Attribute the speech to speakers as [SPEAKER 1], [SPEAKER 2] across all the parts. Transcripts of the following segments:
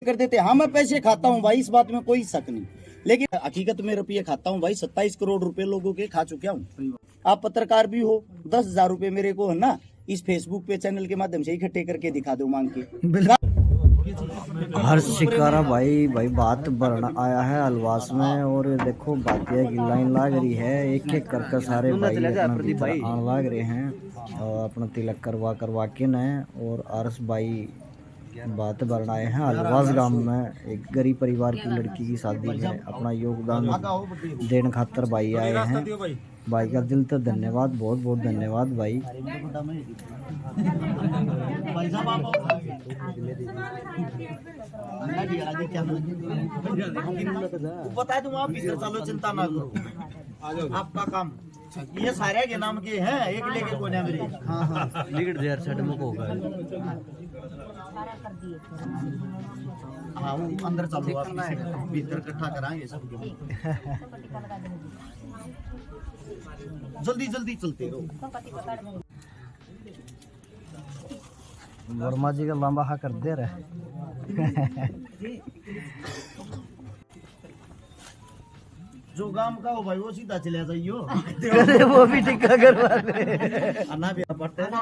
[SPEAKER 1] कर देते। हाँ मैं पैसे खाता हूँ भाई, इस बात में कोई शक नहीं, लेकिन हकीकत में रुपये खाता हूँ भाई। 27 करोड़ रुपए लोगों के खा चुका हूँ। आप पत्रकार भी हो, 10,000 रुपए मेरे को है ना इस फेसबुक पे चैनल के माध्यम से इकट्ठे करके दिखा दो मांग के।
[SPEAKER 2] हर शिकारा भाई बात भरना आया है अलवास में, और देखो बातिया की लाइन लाग रही है, एक एक करके सारे भाई अपना भीतर आने लाग रहे हैं और अपना तिलक करवा के न। और आरस भाई बात भरना आए हैं अलवास गांव में, एक गरीब परिवार की लड़की की शादी में अपना योगदान देने खातर भाई आए हैं। भाई का दिल तो धन्यवाद, बहुत बहुत धन्यवाद भाई।
[SPEAKER 1] बता दूं आप इधर चलो, चिंता ना करो, आपका काम ये सारे के नाम के हैं, एक लेके कोने मेरे। हाँ
[SPEAKER 2] लीड देयर साइड में होगा।
[SPEAKER 1] हाँ वो अंदर चलो, आप भीतर इकट्ठा कराएंगे सब। जल्दी जल्दी चलते रहो।
[SPEAKER 2] वर्मा जी का लंबा हा कर दे रहे।
[SPEAKER 1] जो काम का हो भाई वो सीधा चले जाइयो।
[SPEAKER 2] वो भी टिक्का करवा दे।
[SPEAKER 1] अन्ना भी पड़ता है ना,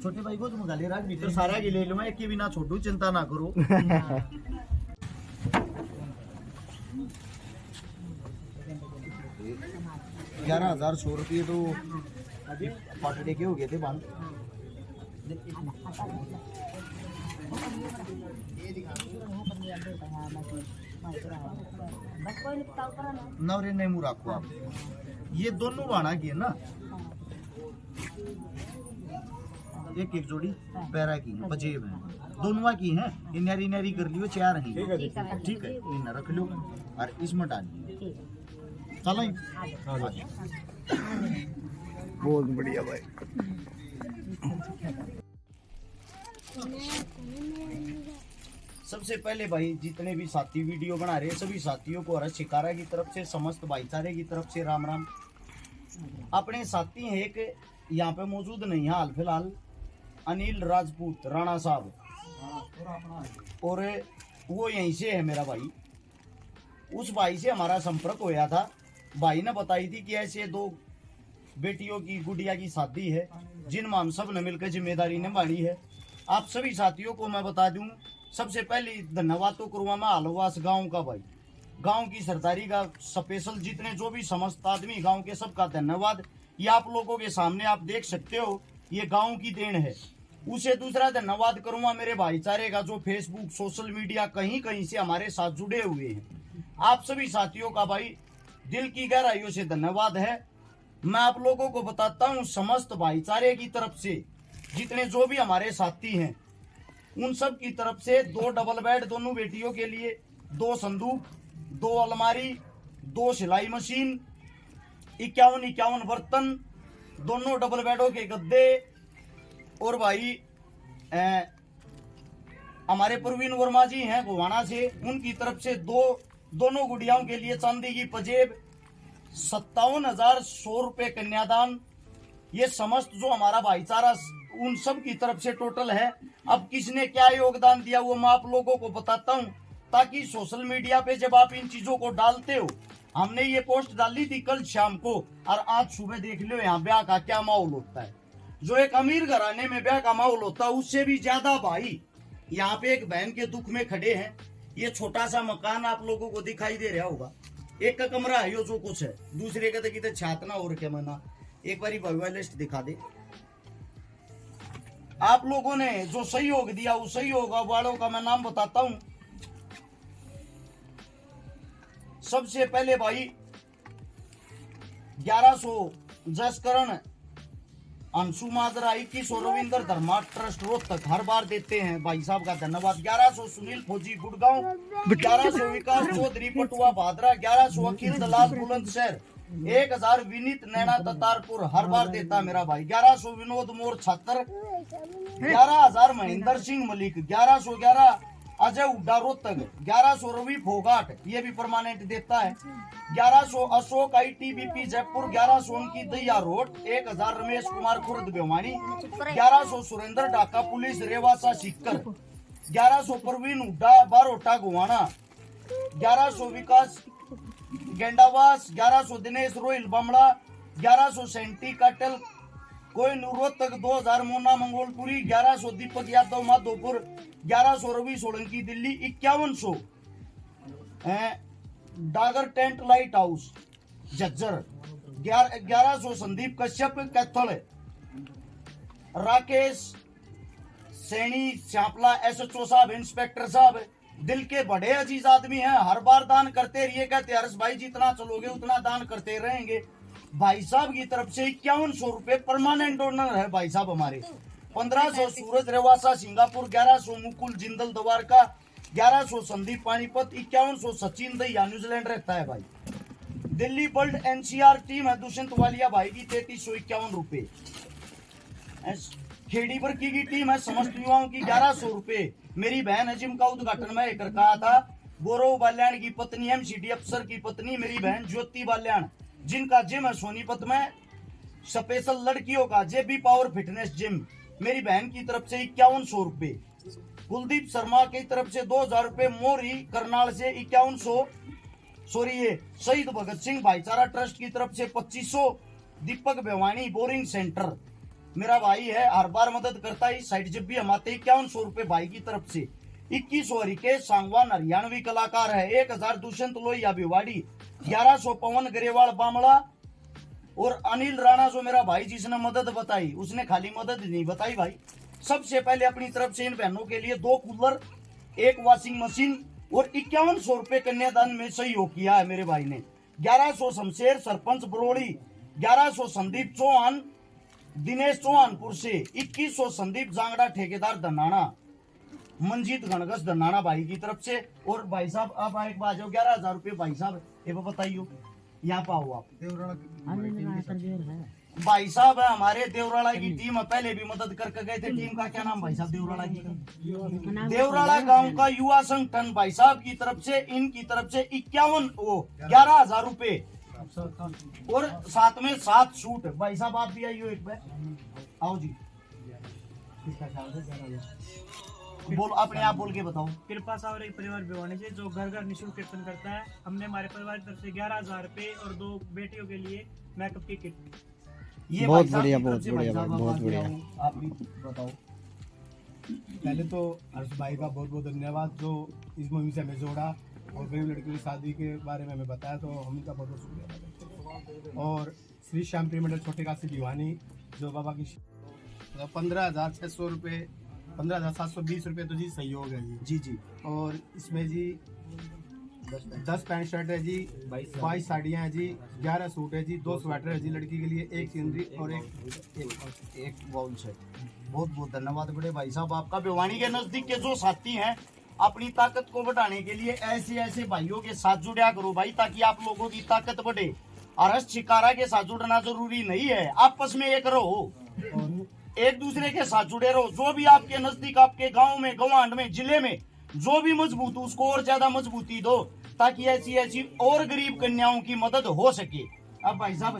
[SPEAKER 1] छोटे भाई को तुम गाली राख भीतर सारा के ले लो, मैं एक के भी ना छोड़ू, चिंता ना करो। 11,100 रुपये तो पटड़े के हो गए थे बांध। नवरे नहीं मुँह रखो आप, ये दोनों बाना की है ना, एक एक जोड़ी पैरा की पजेब है, दोनों की है। इनारी नारी कर लियो, चार हैं, ठीक है, इन रख लो और इसमें डालिए। चलो
[SPEAKER 2] बहुत बढ़िया भाई।
[SPEAKER 1] सबसे पहले भाई जितने भी साथी वीडियो बना रहे हैं सभी साथियों को हर्ष शिकारा की तरफ से, समस्त भाईचारे की तरफ से राम राम। अपने साथी हैं एक यहाँ पे मौजूद नहीं है हाल फिलहाल, अनिल राजपूत राणा साहब, और वो यहीं से है मेरा भाई। उस भाई से हमारा संपर्क होया था, भाई ने बताई थी कि ऐसे 2 बेटियों की गुड़िया की शादी है जिनमें हम सब ने मिलकर जिम्मेदारी निभानी है। आप सभी साथियों को मैं बता दूं, सबसे पहले धन्यवाद तो करूँगा मैं आलवास गांव का भाई, गांव की सरदारी का स्पेशल जितने जो भी समस्त आदमी गांव के, सबका धन्यवाद। ये आप लोगों के सामने आप देख सकते हो, ये गांव की देन है। उसे दूसरा धन्यवाद करूंगा मेरे भाईचारे का, जो फेसबुक सोशल मीडिया कहीं कहीं से हमारे साथ जुड़े हुए हैं। आप सभी साथियों का भाई दिल की गहराइयों से धन्यवाद है। मैं आप लोगों को बताता हूं, समस्त भाईचारे की तरफ से जितने जो भी हमारे साथी हैं उन सब की तरफ से 2 डबल बेड दोनों बेटियों के लिए, 2 संदूक, 2 अलमारी, 2 सिलाई मशीन, 51 बर्तन, दोनों डबल बेडों के गद्दे, और भाई हमारे प्रवीण वर्मा जी हैं गोवाना से, उनकी तरफ से दोनों गुड़ियाओं के लिए चांदी की पजेब, 57,100 रुपये कन्यादान। ये समस्त जो हमारा भाईचारा उन सब की तरफ से टोटल है। अब किसने क्या योगदान दिया वो मैं आप लोगों को बताता हूँ, ताकि सोशल मीडिया पे जब आप इन चीजों को डालते हो, हमने ये पोस्ट डाली थी कल शाम को और आज सुबह देख लो यहाँ ब्याह का क्या माहौल होता है। जो एक अमीर घराने में ब्याह का माहौल होता है उससे भी ज्यादा भाई यहाँ पे एक बहन के दुख में खड़े हैं। ये छोटा सा मकान आप लोगों को दिखाई दे रहा होगा, एक का कमरा है यो जो कुछ है, दूसरे का तो कितने छातना और क्या मना। एक बारी भगवा लिस्ट दिखा दे। आप लोगों ने जो सहयोग दिया उस सहयोग वालों का मैं नाम बताता हूं। सबसे पहले भाई 1100 जसकरण अंशु माजरा, 2100 रविंद्र धर्मा ट्रस्ट रोहतक हर बार देते हैं, भाई साहब का धन्यवाद। 1100 सुनील फौजी गुड़गांव, 1100 विकास चौधरी पटुआ भादरा, 1100 अखिल दलाल बुलंदशहर, 1000 विनीत नैना ततारपुर हर बार देता मेरा भाई। 1100 विनोद मोर छात्र, 11,000 महेंद्र सिंह मलिक, 1111 अजय हुड्डा रोहतक 1100 रवि फोगाट ये भी परमानेंट देता है। 1100 अशोक ITBP जयपुर 1100 उनकी दैया रोड 1000 रमेश कुमार खुर्द भिवानी 1100 सुरेंद्र ढाका पुलिस रेवासा सीकर 1100 परवीन हुड्डा बारोटा गुवाना 1100 विकास गेंडावास 1100 दिनेश रोहिल बमड़ा 1100 सेंटी काटल कोई Rohtak 2000 Mona Mangolpuri 1100 Deepak Yadav Madhopur 1100 Ravi Solanki Delhi 5100 Dagar tent light house Jhajjar 1100 Sandeep Kashyap Kaithal Rakesh Saini Shyapla SHO साहब इंस्पेक्टर साहब दिल के बड़े अजीज आदमी हैं, हर बार दान करते रहिए, कहते हर्ष भाई जितना चलोगे उतना दान करते रहेंगे। भाई साहब की तरफ से 5100 रुपए परमानेंट डोनर है भाई साहब हमारे। 1500 सूरज रेवासा सिंगापुर 1100 मुकुल जिंदल द्वारका 1100 संदीप पानीपत 5100 सचिन दैया न्यूजीलैंड रहता है भाई। दिल्ली वर्ल्ड NCR टीम है दुष्यंत वालिया भाई की 3351 रुपए। खेड़ी वर्की की टीम है समस्त युवाओं की 1100 रुपए। मेरी बहन है जिम का उद्घाटन में कर कहा था। गौरव बाल्याण की पत्नी MCD अफसर की पत्नी मेरी बहन ज्योति बाल्याण जिनका जिम है सोनीपत में स्पेशल लड़कियों का JB पावर फिटनेस जिम मेरी बहन की तरफ से 5100 रुपए। कुलदीप शर्मा की तरफ से 2000 रुपए। मोरी करनाल से 5100 ये शहीद भगत सिंह भाईचारा ट्रस्ट की तरफ से 2500। दीपक भिवानी बोरिंग सेंटर मेरा भाई है, हर बार मदद करता है। इस साइड जब भी हम आते 5100 रुपए भाई की तरफ से। 2100 रिकेश सांगवान हरियाणवी कलाकार है। 1000 दुष्यंत लोहिया भिवाड़ी 1100 पवन गरेवाल बामला और अनिल राणा जो मेरा भाई जिसने मदद बताई उसने खाली मदद नहीं बताई भाई। सबसे पहले अपनी तरफ से इन बहनों के लिए 2 कूलर 1 वॉशिंग मशीन और 5100 रुपए कन्यादान में सहयोग किया है मेरे भाई ने। 1100 शमशेर सरपंच बरोड़ी 1100 संदीप चौहान दिनेश चौहानपुर से 2100 संदीप जांगड़ा ठेकेदार धनाना मंजीत गणगस धनाना भाई की तरफ से। और भाई साहब आप एक बार जाओ 11000 रुपए भाई साहब ये बताइयो यहाँ पाओ आप। भाई साहब है हमारे देवराला की टीम है, पहले भी मदद करके गए थे। टीम का क्या नाम भाई साहब देवराला की? देवराला गांव का युवा संगठन भाई साहब की तरफ से इनकी तरफ से 11,000 रुपए और साथ में 7 सूट। भाई साहब आप भी आइयो एक बार, आओ जी। बोल अपने आप बोल के बताओ।
[SPEAKER 3] कृपा सावरे परिवार भिवानी से जो घर घर निःशुल्क कीर्तन करता है। हमने हमारे परिवार की तरफ से 11,000 रुपए और 2 बेटियों के लिए मेकअप की किट।
[SPEAKER 1] ये
[SPEAKER 2] बहुत बढ़िया बहुत बढ़िया बहुत बढ़िया।
[SPEAKER 1] आप भी बताओ।
[SPEAKER 4] पहले तो हर्ष भाई का बहुत बहुत धन्यवाद जो इस मुहिम से हमें जोड़ा और गरीब लड़कियों की शादी के बारे में हमें बताया, तो हम इनका बहुत बहुत शुक्रिया। और श्री श्याम प्रिय मंडल छोटे काशी भिवानी जो बाबा की 15,600 रुपये 15,720 रुपये तो जी सहयोग है जी
[SPEAKER 1] जी।
[SPEAKER 4] और इसमें जी 10 पैंट शर्ट है जी, 22 साड़ियाँ हैं जी, 11 सूट है जी, 2 स्वेटर है जी लड़की के लिए, 1 सीनरी और
[SPEAKER 1] एक बाउल सेट। बहुत बहुत धन्यवाद बड़े भाई साहब आपका। भिवानी के नजदीक के जो साथी हैं अपनी ताकत को बढ़ाने के लिए ऐसे ऐसे भाइयों के साथ जुड़ा करो भाई, ताकि आप लोगों की ताकत बढ़े। अरस शिकारा के साथ जुड़ना जरूरी नहीं है, आपस में एक रहो, एक दूसरे के साथ जुड़े रहो। जो भी आपके नजदीक आपके गांव में गवांड में जिले में जो भी मजबूत हो उसको और ज्यादा मजबूती दो, ताकि ऐसी ऐसी और गरीब कन्याओं की मदद हो सके। अब भाई साहब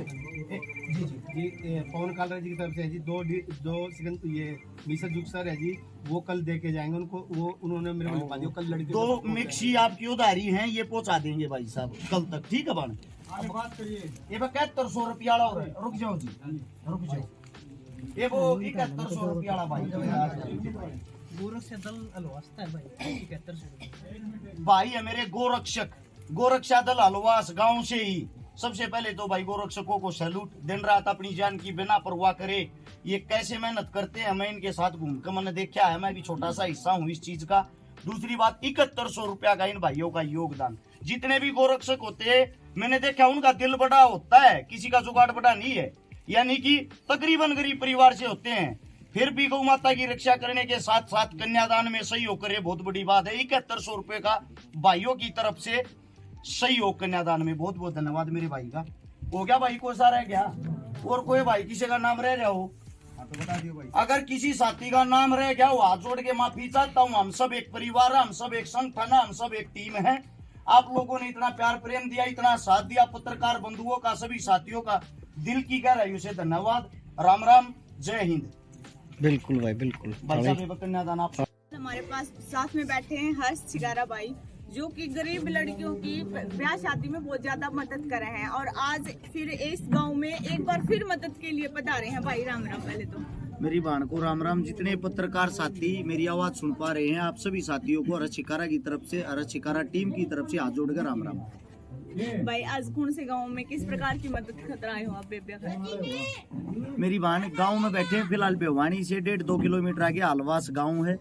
[SPEAKER 4] जी पवन कालरा जी की तरफ से है जी, दो सेकंड ये मिसर जुग सर है जी, वो कल दे के जाएंगे उनको, वो उन्होंने मेरे को लिखवा दिया कल लड़के।
[SPEAKER 1] 2 मिक्सी आपकी उधारी हैं, ये पहुंचा देंगे भाई साहब कल तक, ठीक है बान?
[SPEAKER 4] बात करिए।
[SPEAKER 1] ये 7100 रुपया वाला हो रहा है। रुक जाओ जी, रुक जाओ। ये वो 7100 रुपया वाला भाई
[SPEAKER 3] गोरक्ष दल अलवास्ता है भाई 7100
[SPEAKER 1] भाई है मेरे गोरक्षा दल हलवास गांव से ही। सबसे पहले तो भाई गोरक्षकों को सैल्यूट। दिन रात अपनी जान की बिना परवाह करे ये कैसे मेहनत करते हैं, मैं इनके साथ घूम कर मैंने देखा है, मैं भी छोटा सा हिस्सा हूँ इस चीज का। दूसरी बात 7100 रुपया का इन भाइयों का योगदान। जितने भी गोरक्षक होते हैं मैंने देखा उनका दिल बड़ा होता है, किसी का जुगाड़ बड़ा नहीं है, यानी कि तकरीबन गरीब परिवार से होते हैं, फिर भी गौ माता की रक्षा करने के साथ साथ कन्यादान में सहयोग करे, बहुत बड़ी बात है। 7100 रुपए का भाइयों की तरफ से सहयोग कन्यादान में, बहुत बहुत धन्यवाद मेरे भाई का। हो गया भाई को सारा है क्या? और कोई भाई किसी का नाम रह रहा हो? अगर किसी साथी का नाम रह गया वो हाथ जोड़ के माफी चाहता हूँ। हम सब एक परिवार है, हम सब एक संगठन है, हम सब एक टीम है। आप लोगों ने इतना प्यार प्रेम दिया, इतना साथ दिया, पत्रकार बंधुओं का, सभी साथियों का दिल की गहराइयों से धन्यवाद। राम राम, जय हिंद।
[SPEAKER 2] बिल्कुल भाई, बिल्कुल
[SPEAKER 1] भाई साहब कन्यादान आप
[SPEAKER 5] हमारे पास साथ में बैठे हैं हर्ष छिकारा भाई, जो कि गरीब लड़कियों की ब्याह शादी में बहुत ज्यादा मदद कर रहे हैं और आज फिर इस गांव में एक बार फिर मदद के लिए पधारे हैं। भाई राम राम। पहले तो
[SPEAKER 1] मेरी बहन को राम राम। जितने पत्रकार साथी मेरी आवाज सुन पा रहे हैं, आप सभी साथियों को हर्ष छिकारा की तरफ से, हर्ष छिकारा टीम की तरफ से हाथ जोड़कर राम राम।
[SPEAKER 5] भाई आज कौन से गांव में किस प्रकार की मदद कर आए हो आप बेबिया का?
[SPEAKER 1] मेरी बहन गांव में बैठे हैं फिलहाल। भिवानी से 1.5-2 किलोमीटर आगे आलवास गांव है।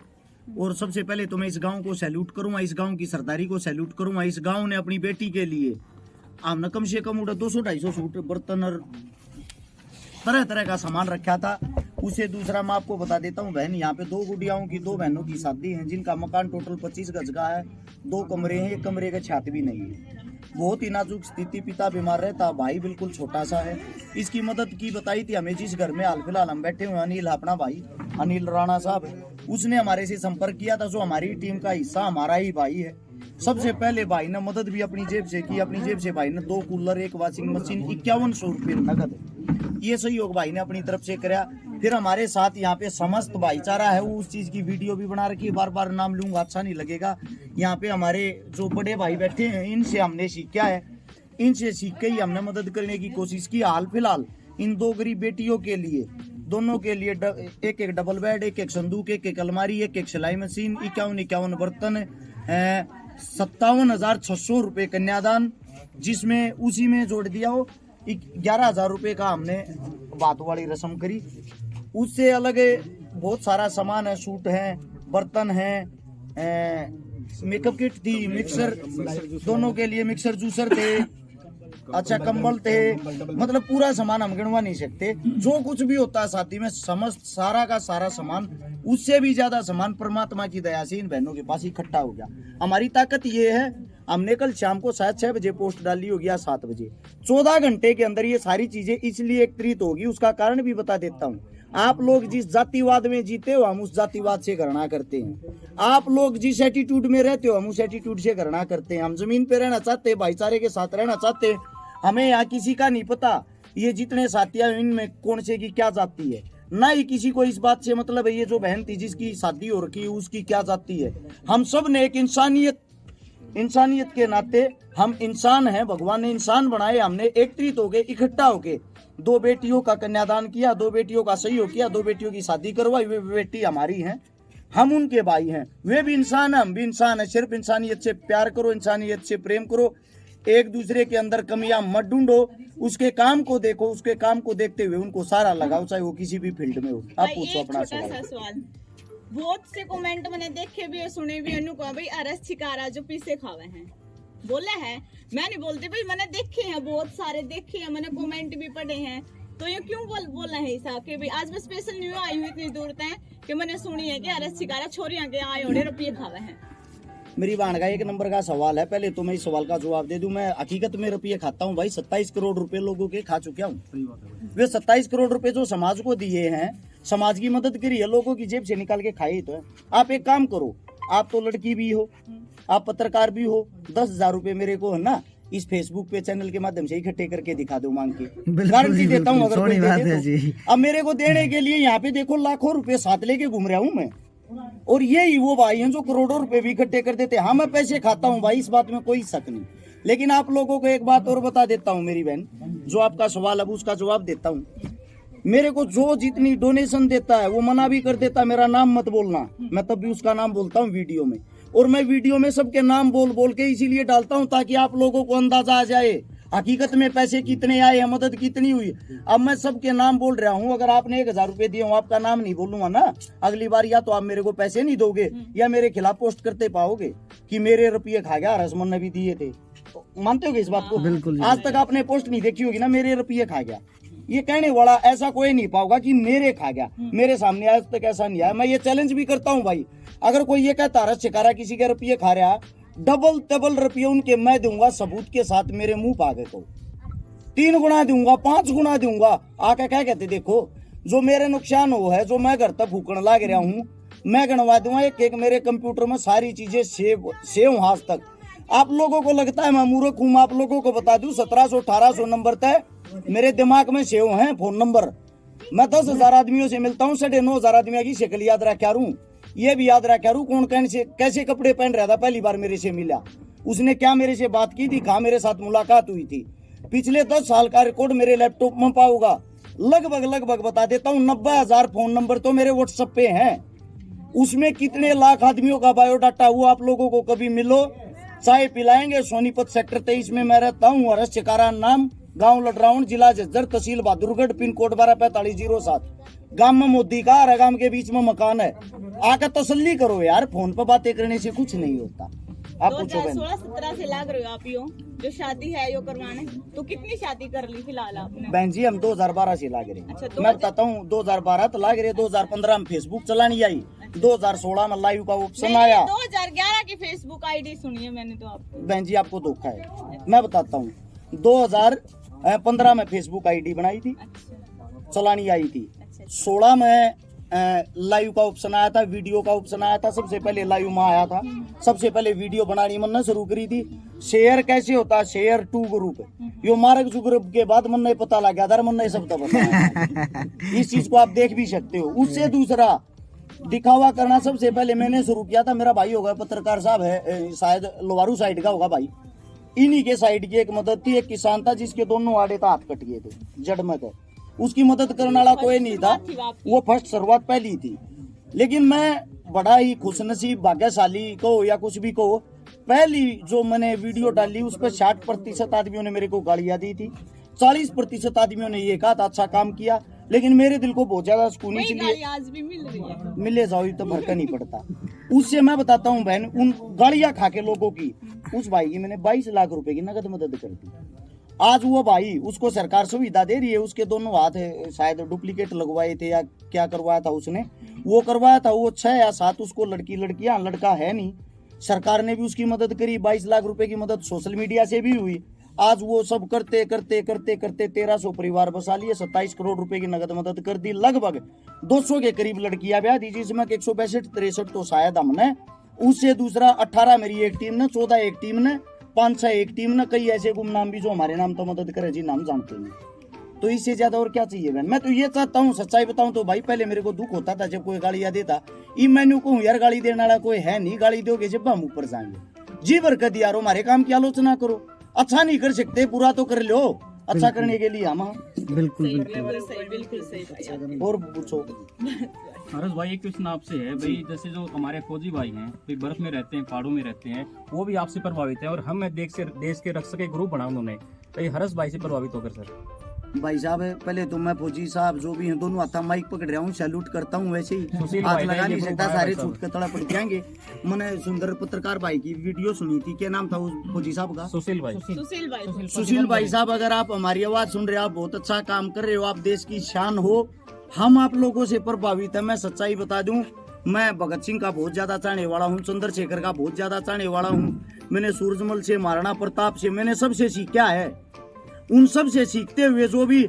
[SPEAKER 1] और सबसे पहले तो मैं इस गांव को सैल्यूट करूंगा, इस गांव की सरदारी को सैल्यूट करूंगा। इस गांव ने अपनी बेटी के लिए हमने कम से कम 200-250 सूट, बर्तन और तरह तरह का सामान रखा था। उसे दूसरा मैं आपको बता देता हूँ बहन, यहाँ पे 2 गुड़ियाओं की 2 बहनों की शादी है, जिनका मकान टोटल 25 गज का है। 2 कमरे हैं, 1 कमरे का छत भी नहीं है। बहुत ही नाजुक स्थिति, पिता बीमार रहता, भाई बिल्कुल छोटा सा है। इसकी मदद की बताई थी हमें जिस घर में हाल फिलहाल हम बैठे हुए, अनिल अपना भाई अनिल राणा साहब, उसने हमारे से संपर्क किया था। जो हमारी टीम का हिस्सा हमारा ही भाई है। सबसे पहले भाई ने मदद भी अपनी जेब से की। अपनी जेब से भाई ने 2 कूलर, 1 वॉशिंग मशीन, 5100 रुपये नगद, ये सहयोग भाई ने अपनी तरफ से कराया। फिर हमारे साथ यहाँ पे समस्त भाईचारा है, वो उस चीज की वीडियो भी बना रखी है। बार बार नाम लूंगा अच्छा नहीं लगेगा। यहाँ पे हमारे जो बड़े भाई बैठे हैं, इनसे हमने सीखा है, इनसे सीख के ही हमने मदद करने की कोशिश की। हाल फिलहाल इन 2 गरीब बेटियों के लिए, दोनों के लिए 1-1 डबल बेड, 1-1 संदूक, 1-1 अलमारी, 1-1 सिलाई मशीन, 51-51 बर्तन, 57,600 रुपये कन्यादान, जिसमें उसी में जोड़ दिया हो 11,000 रुपये का हमने बात वाली रस्म करी। उससे अलग बहुत सारा सामान है, सूट है, बर्तन है, मेकअप किट थी, मिक्सर, दोनों के लिए मिक्सर जूसर थे, अच्छा कंबल थे, मतलब पूरा सामान हम गिनवा नहीं सकते। जो कुछ भी होता है शादी में, समस्त सारा का सारा सामान, उससे भी ज्यादा सामान परमात्मा की दया से इन बहनों के पास इकट्ठा हो गया। हमारी ताकत ये है, हमने कल शाम को शायद 6 बजे पोस्ट डाली होगी या 7 बजे, 14 घंटे के अंदर ये सारी चीजें इसलिए एकत्रित होगी। उसका कारण भी बता देता हूँ। आप लोग जिस जातिवाद में जीते हो, हम उस जातिवाद से घृणा करते हैं। आप लोग जिस एटीट्यूड में रहते हो, हम उस एटीट्यूड से घृणा करते हैं। हम जमीन पे रहना चाहते हैं, भाईचारे के साथ रहना चाहते हैं। हमें यहाँ किसी का नहीं पता ये जितने साथी हैं इनमें कौन से की क्या जाति है, ना ही किसी को इस बात से मतलब है ये जो बहन थी जिसकी शादी हो रखी है उसकी क्या जाति है। हम सब ने एक इंसानियत के नाते हम इंसान हैं, भगवान ने इंसान बनाए। हमने एकत्रित हो गए, इकट्ठा होके 2 बेटियों का कन्यादान किया, 2 बेटियों का सहयोग किया, 2 बेटियों की शादी करवाई। वे बेटी हमारी हैं, हम उनके भाई हैं। वे भी इंसान है, हम भी इंसान है। सिर्फ इंसानियत से प्यार करो, इंसानियत से प्रेम करो, एक दूसरे के अंदर कमियां मत ढूंढो, उसके काम को देखो, उसके काम को देखते हुए उनको सारा लगाओ, चाहे वो किसी भी फील्ड में हो। आप पूछो अपना
[SPEAKER 5] सवाल। बहुत से कमेंट मैंने देखे भी और सुने भी, अनु को भाई हर्ष छिकारा जो पीसे खावे हैं बोले हैं। मैं नहीं बोलती भाई, मैंने देखे हैं, बहुत सारे देखे हैं, मैंने कमेंट भी पढ़े हैं। तो ये क्यों बोला है हिसाब के भाई आज मैं स्पेशल न्यू आई हुई इतनी दूर तक कि मैंने सुनी है कि हर्ष छिकारा छोरियां के आए होने रुपये खावे हैं।
[SPEAKER 1] मेरी बहन का 1 नंबर का सवाल है। पहले तो मैं इस सवाल का जवाब दे दूं। मैं हकीकत में रुपये खाता हूं भाई, 27 करोड़ रुपए लोगों के खा चुका हूं। वे 27 करोड़ रुपए जो समाज को दिए हैं, समाज की मदद करी है, लोगों की जेब से निकाल के खाई तो है। आप एक काम करो, आप तो लड़की भी हो, आप पत्रकार भी हो, 10,000 रुपए मेरे को है ना इस फेसबुक पे चैनल के माध्यम से इकट्ठे करके दिखा दो मांग के, गारंटी देता हूँ। अगर कोई दे दे तो। अब मेरे को देने के लिए यहाँ पे देखो लाखों रुपए साथ लेके घूम रहा हूँ मैं, और यही वो भाई हैं जो करोड़ों रुपए भी इकट्ठे कर देते हैं। हाँ मैं पैसे खाता हूँ भाई, इस बात में कोई शक नहीं। लेकिन आप लोगों को एक बात और बता देता हूँ मेरी बहन, जो आपका सवाल अब उसका जवाब देता हूँ। मेरे को जो जितनी डोनेशन देता है वो मना भी कर देता है, मेरा नाम मत बोलना, मैं तब भी उसका नाम बोलता हूँ वीडियो में। और मैं वीडियो में सबके नाम बोल बोल के इसीलिए डालता हूँ ताकि आप लोगों को अंदाजा आ जाए हकीकत में पैसे कितने आए हैं, मदद कितनी हुई। अब मैं सबके नाम बोल रहा हूँ, अगर आपने 1,000 रुपए दिए हो, आपका नाम नहीं बोलूंगा ना अगली बार, या तो आप मेरे को पैसे नहीं दोगे या मेरे खिलाफ पोस्ट करते पाओगे कि मेरे रुपये खा गया, रसमन ने भी दिए थे। तो मानते हो इस बात को?
[SPEAKER 2] बिल्कुल।
[SPEAKER 1] आज तक आपने पोस्ट नहीं देखी होगी ना, मेरे रुपये खा गया। ये कहने वाला ऐसा कोई नहीं पाओगा कि मेरे खा गया, मेरे सामने आज तक ऐसा नहीं आया। मैं ये चैलेंज भी करता हूँ भाई, अगर कोई ये कहता हर्ष छिकारा किसी के रुपये खा रहा, डबल रुपये उनके मैं दूंगा सबूत के साथ, मेरे मुंह पे आगे को 3 गुना दूंगा, 5 गुना दूंगा। आके क्या कहते देखो जो मेरे नुकसान हो है, जो मैं घर तक फूकने लाग रहा हूँ, मैं गणवा दूंगा एक एक मेरे कंप्यूटर में सारी चीजें सेव आज तक। आप लोगों को लगता है मैं मूर्ख हूँ, आप लोगों को बता दूं 1700-1800 नंबर तक मेरे दिमाग में सेव हैं फोन नंबर। मैं 10,000 आदमियों से मिलता हूँ, 9,500 आदमियों की शक्ल याद रखा रू, ये भी याद रखा रू कौन कैसे कपड़े पहन रहा था पहली बार मेरे से मिला, उसने क्या मेरे से बात की थी, कहाँ मेरे साथ मुलाकात हुई थी। पिछले 10 साल का रिकॉर्ड मेरे लैपटॉप में पाऊंगा, लगभग बता देता हूँ 90,000 फोन नंबर तो मेरे व्हाट्सएप पे हैं। उसमें कितने लाख आदमियों का बायोडाटा हुआ, आप लोगों को कभी मिलो चाय पिलाएंगे। सोनीपत सेक्टर 23 में मैं रहता हूँ, हरस चिकारा नाम, गांव लडराउन, जिला झज्जर, तहसील बहादुरगढ़, पिन कोड 124507। गांव में मोदी का हर गांव के बीच में मकान है, आकर तसल्ली करो यार, फोन पर बातें करने से कुछ नहीं होता। आप पूछो बहन।
[SPEAKER 5] 2016-17 से लाग रहे हो आप यो जो शादी है यो करवाने, तो कितनी शादी कर ली फिलहाल आपने?
[SPEAKER 1] बहन जी हम 2012 से लाग रहे हैं।
[SPEAKER 5] अच्छा,
[SPEAKER 1] मैं बताता हूँ 2012 तो लाग रहे, 2015 में फेसबुक चलानी आई, 2016 में लाइव का ऑप्शन आया।
[SPEAKER 5] 2011 की फेसबुक आईडी सुनी है मैंने तो आपको।
[SPEAKER 1] बहन जी आपको धोखा है, मैं बताता हूँ 2015 में फेसबुक आईडी बनाई थी, चलानी आई थी। 16 में लाइव का ऑप्शन आया था, वीडियो का ऑप्शन आया था, सबसे पहले लाइव में आया था, सबसे पहले वीडियो बनानी मन शुरू करी थी। शेयर कैसे होता है, शेयर टू ग्रुप, यो मार्क ग्रुप के बाद मन पता लग गया था, मन सब तो पता इस चीज को आप देख भी सकते हो। उससे दूसरा दिखावा करना सबसे पहले मैंने शुरू किया था, मेरा भाई होगा पत्रकार साहब है, शायद लोवारू साइड का होगा भाई, इन्हीं के साइड की एक मदद थी। एक किसान था जिसके दोनों आड़े हाथ कट गए थे जड़ में थे, उसकी मदद करने वाला कोई नहीं था, वो फर्स्ट शुरुआत पहली थी। लेकिन मैं बड़ा ही खुशनसीब भाग्यशाली को या कुछ भी को, पहली जो मैंने वीडियो डाली उस पर 60% आदमियों ने मेरे को गालियां दी थी, 40% आदमियों ने ये कहा था अच्छा काम किया, लेकिन मेरे दिल को बहुत ज्यादा सुकून, इसलिए
[SPEAKER 5] आज भी मिल रही है,
[SPEAKER 1] मिले जाओ तो फर्क नहीं पड़ता। उससे मैं बताता हूँ बहन, उन गालियां खा के लोगों की, उस भाई की मैंने 22 लाख रुपए की नगद मदद कर दी। आज वो भाई, उसको सरकार सुविधा दे रही है, उसके दोनों हाथ शायद डुप्लीकेट लगवाए थे या क्या करवाया था उसने, वो करवाया था, वो 6 या 7 उसको लड़कियां, लड़का है नहीं। सरकार ने भी उसकी मदद करी, 22 लाख रुपए की मदद सोशल मीडिया से भी हुई। आज वो सब करते करते 1300 परिवार बसा लिए, 27 करोड़ रुपए की नगद मदद कर दी। लगभग 200 के करीब लड़कियां ब्याह दी, जिसमें 162-63 तो शायद हमने, उससे दूसरा 18 मेरी एक टीम ने, 14 एक टीम ने, 5-6 एक टीम ने, कई ऐसे गुमनाम भी जो हमारे नाम तो मदद करे जी, नाम जानते हैं। तो इससे ज्यादा और क्या चाहिए बहन। मैं तो ये चाहता हूँ, सच्चाई बताऊं तो भाई, पहले मेरे को दुख होता था जब कोई गालियां देता, ई मैंने कहूँ यार गाली देने वाला कोई है नहीं, गाली दोगे जब हम ऊपर जाएंगे। जी बरकत यार, हमारे काम की आलोचना करो, अच्छा नहीं कर सकते बुरा तो कर लो, अच्छा करने के लिए हम।
[SPEAKER 2] बिल्कुल
[SPEAKER 5] बिल्कुल सही।
[SPEAKER 1] और पूछो
[SPEAKER 6] हरस भाई, एक क्वेश्चन आपसे है भाई, जैसे जो हमारे फौजी भाई हैं, कोई बर्फ में रहते हैं, पहाड़ों में रहते हैं, वो भी आपसे प्रभावित है, और हम देश के रक्षक एक ग्रुप बना उन्होंने, तो ये हरस भाई से प्रभावित होकर सर।
[SPEAKER 1] भाई साहब पहले तो मैं फौजी साहब जो भी हैं दोनों हाथा माइक पकड़ रहा हूँ, सैल्यूट करता हूँ। वैसे ही हाथ लगा नहीं सकता, सारे छूट के तड़ा पड़ जाएंगे। मैंने सुंदर पत्रकार भाई की वीडियो सुनी थी, क्या नाम था उस फौजी साहब का?
[SPEAKER 6] सुशील
[SPEAKER 1] भाई साहब, अगर आप हमारी आवाज सुन रहे हो, आप बहुत अच्छा काम कर रहे हो, आप देश की शान हो, हम आप लोगों से प्रभावित है। मैं सच्चाई बता दूं, मैं भगत सिंह का बहुत ज्यादा चाहने वाला हूँ, चंद्रशेखर का बहुत ज्यादा चाहने वाला हूँ। मैंने सूरजमल से, महाराणा प्रताप से, मैंने सबसे सीखा है। उन सब से सीखते हुए जो भी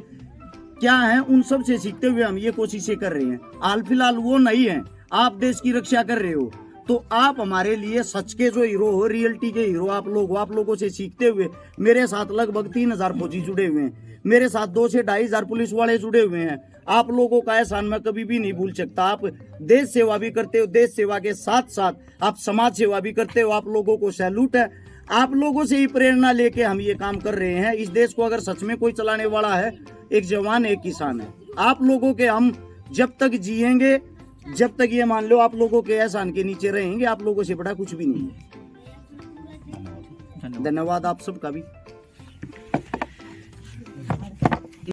[SPEAKER 1] क्या है, उन सब से सीखते हुए हम ये कोशिशें कर रहे हैं। हाल फिलहाल वो नहीं है, आप देश की रक्षा कर रहे हो, तो आप हमारे लिए सच के जो हीरो हो, रियलिटी के हीरो आप लोग हो। आप लोगों से सीखते हुए मेरे साथ लगभग 3000 फौजी जुड़े हुए हैं, मेरे साथ 2 से 2500 पुलिस वाले जुड़े हुए हैं। आप लोगों का एहसान मैं कभी भी नहीं भूल सकता। आप देश सेवा भी करते हो, देश सेवा के साथ साथ आप समाज सेवा भी करते हो, आप लोगों को सैल्यूट है। आप लोगों से ही प्रेरणा लेके हम ये काम कर रहे हैं। इस देश को अगर सच में कोई चलाने वाला है, एक जवान एक किसान है। आप लोगों के हम जब तक जिएंगे, जब तक ये मान लो आप लोगों के एहसान के नीचे रहेंगे, आप लोगों से बड़ा कुछ भी नहीं है। धन्यवाद आप सबका भी।